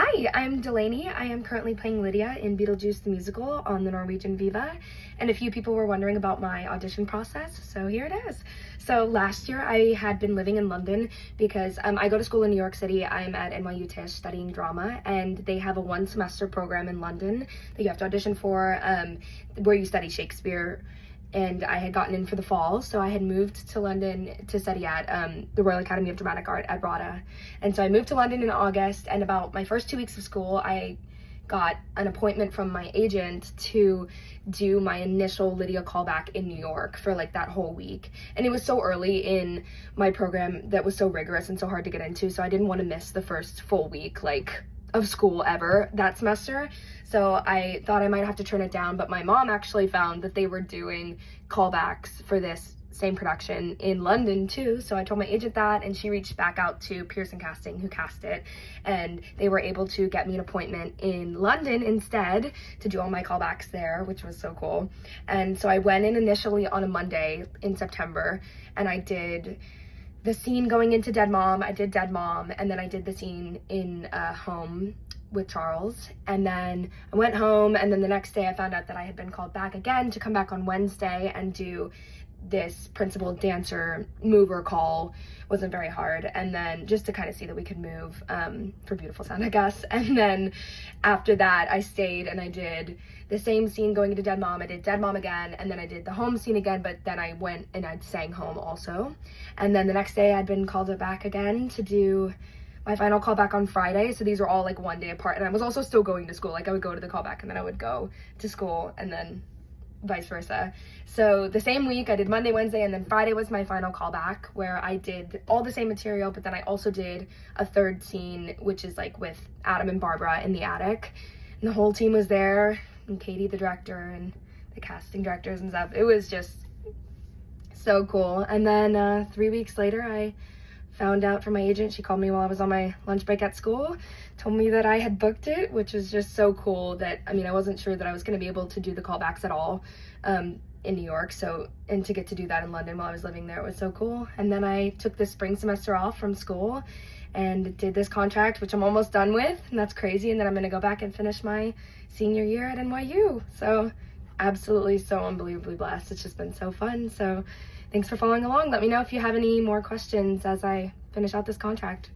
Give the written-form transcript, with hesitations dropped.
Hi, I'm Delaney. I am currently playing Lydia in Beetlejuice the musical on the Norwegian Viva, and a few people were wondering about my audition process, so here it is. So last year I had been living in London because I go to school in New York City. I'm at NYU Tisch studying drama, and they have a one-semester program in London that you have to audition for where you study Shakespeare. And I had gotten in for the fall, so I had moved to London to study at the Royal Academy of Dramatic Art at RADA. And so I moved to London in August, and about my first 2 weeks of school, I got an appointment from my agent to do my initial Lydia callback in New York for like that whole week. And it was so early in my program that was so rigorous and so hard to get into, so I didn't want to miss the first full week of school ever that semester. So I thought I might have to turn it down, but my mom actually found that they were doing callbacks for this same production in London too. So I told my agent that, and she reached back out to Pearson Casting, who cast it, and they were able to get me an appointment in London instead to do all my callbacks there, which was so cool. And so I went in initially on a Monday in September, and I did the scene going into Dead Mom. I did Dead Mom, and then I did the scene in home with Charles, and then I went home, and then the next day I found out that I had been called back again to come back on Wednesday and do this principal dancer mover call. Wasn't very hard, and then just to kind of see that we could move for beautiful sound, I guess. And then after that I stayed and I did the same scene going into Dead Mom. I did Dead Mom again, and then I did the home scene again, but then I went and I sang home also. And then the next day I'd been called back again to do my final callback on Friday. So these were all like one day apart, and I was also still going to school. Like I would go to the callback and then I would go to school, and then vice versa. So the same week I did Monday, Wednesday, and then Friday was my final callback, where I did all the same material, but then I also did a third scene, which is like with Adam and Barbara in the attic, and the whole team was there, and Katie the director and the casting directors and stuff. It was just so cool. And then 3 weeks later I found out from my agent. She called me while I was on my lunch break at school, told me that I had booked it, which was just so cool. That, I mean, I wasn't sure that I was going to be able to do the callbacks at all in New York, and to get to do that in London while I was living there, it was so cool. And then I took this spring semester off from school and did this contract, which I'm almost done with, and that's crazy. And then I'm going to go back and finish my senior year at NYU. So absolutely so unbelievably blessed. It's just been so fun. So thanks for following along. Let me know if you have any more questions as I finish out this contract.